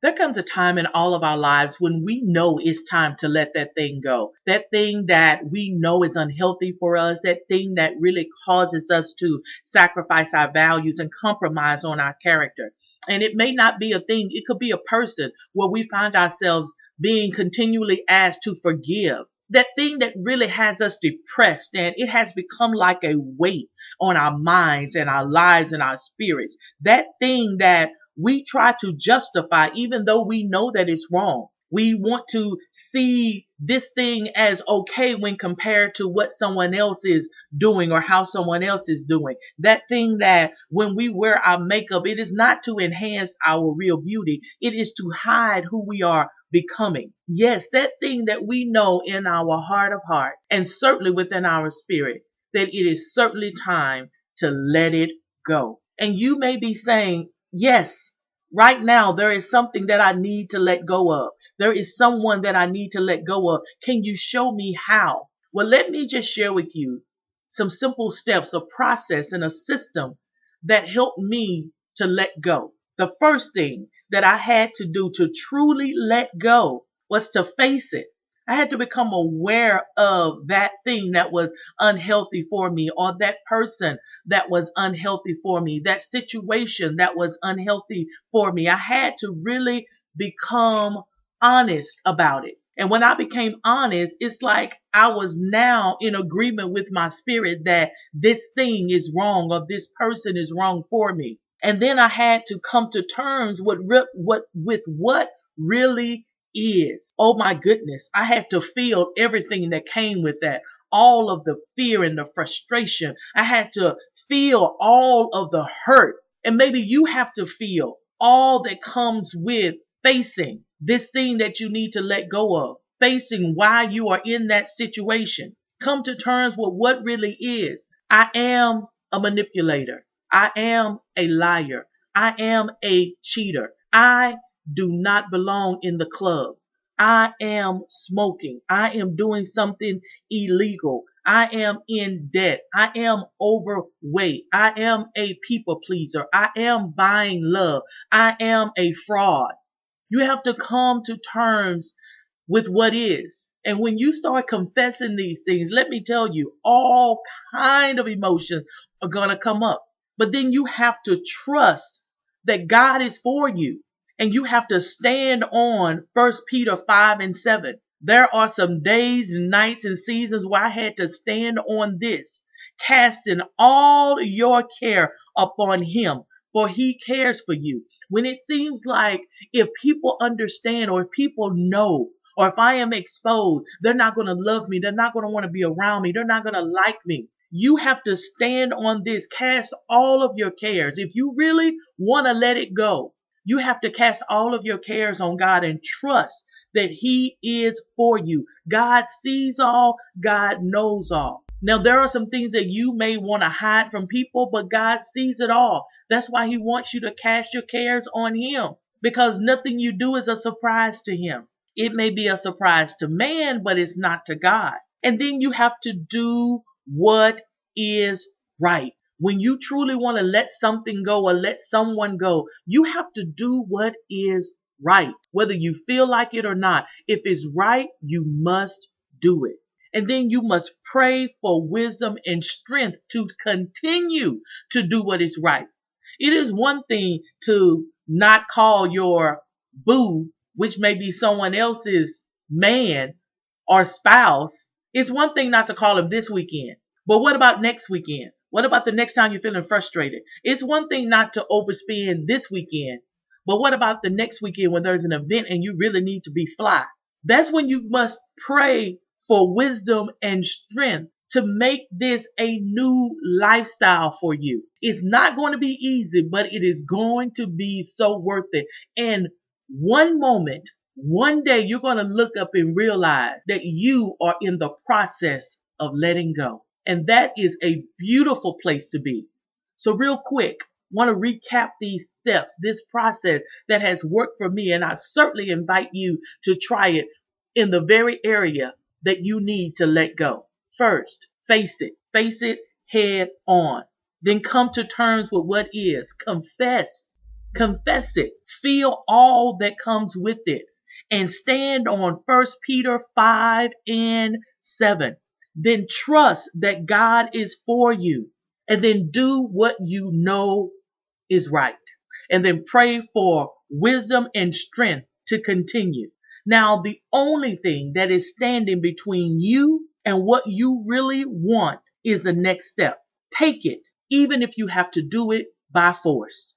There comes a time in all of our lives when we know it's time to let that thing go. That thing that we know is unhealthy for us, that thing that really causes us to sacrifice our values and compromise on our character. And it may not be a thing, it could be a person where we find ourselves being continually asked to forgive. That thing that really has us depressed, and it has become like a weight on our minds and our lives and our spirits. That thing that we try to justify even though we know that it's wrong. We want to see this thing as okay when compared to what someone else is doing or how someone else is doing. That thing that when we wear our makeup, it is not to enhance our real beauty. It is to hide who we are becoming. Yes, that thing that we know in our heart of hearts and certainly within our spirit that it is certainly time to let it go. And you may be saying, yes, right now there is something that I need to let go of. There is someone that I need to let go of. Can you show me how? Well, let me just share with you some simple steps, a process and a system that helped me to let go. The first thing that I had to do to truly let go was to face it. I had to become aware of that thing that was unhealthy for me, or that person that was unhealthy for me, that situation that was unhealthy for me. I had to really become honest about it. And when I became honest, it's like I was now in agreement with my spirit that this thing is wrong or this person is wrong for me. And then I had to come to terms with what really is. Oh my goodness. I had to feel everything that came with that. All of the fear and the frustration. I had to feel all of the hurt. And maybe you have to feel all that comes with facing this thing that you need to let go of. Facing why you are in that situation. Come to terms with what really is. I am a manipulator. I am a liar. I am a cheater. I do not belong in the club. I am smoking. I am doing something illegal. I am in debt. I am overweight. I am a people pleaser. I am buying love. I am a fraud. You have to come to terms with what is. And when you start confessing these things, let me tell you, all kind of emotions are going to come up. But then you have to trust that God is for you. And you have to stand on 1 Peter 5:7. There are some days, nights, and seasons where I had to stand on this, casting all your care upon him, for he cares for you. When it seems like if people understand or if people know, or if I am exposed, they're not going to love me. They're not going to want to be around me. They're not going to like me. You have to stand on this, cast all of your cares. If you really want to let it go, you have to cast all of your cares on God and trust that he is for you. God sees all. God knows all. Now, there are some things that you may want to hide from people, but God sees it all. That's why he wants you to cast your cares on him, because nothing you do is a surprise to him. It may be a surprise to man, but it's not to God. And then you have to do what is right. When you truly want to let something go or let someone go, you have to do what is right. Whether you feel like it or not, if it's right, you must do it. And then you must pray for wisdom and strength to continue to do what is right. It is one thing to not call your boo, which may be someone else's man or spouse. It's one thing not to call him this weekend. But what about next weekend? What about the next time you're feeling frustrated? It's one thing not to overspend this weekend. But what about the next weekend when there's an event and you really need to be fly? That's when you must pray for wisdom and strength to make this a new lifestyle for you. It's not going to be easy, but it is going to be so worth it. And one moment, one day, you're going to look up and realize that you are in the process of letting go. And that is a beautiful place to be. So real quick, want to recap these steps, this process that has worked for me. And I certainly invite you to try it in the very area that you need to let go. First, face it. Face it head on. Then come to terms with what is. Confess. Confess it. Feel all that comes with it. And stand on 1 Peter 5:7. Then trust that God is for you. And then do what you know is right. And then pray for wisdom and strength to continue. Now, the only thing that is standing between you and what you really want is the next step. Take it, even if you have to do it by force.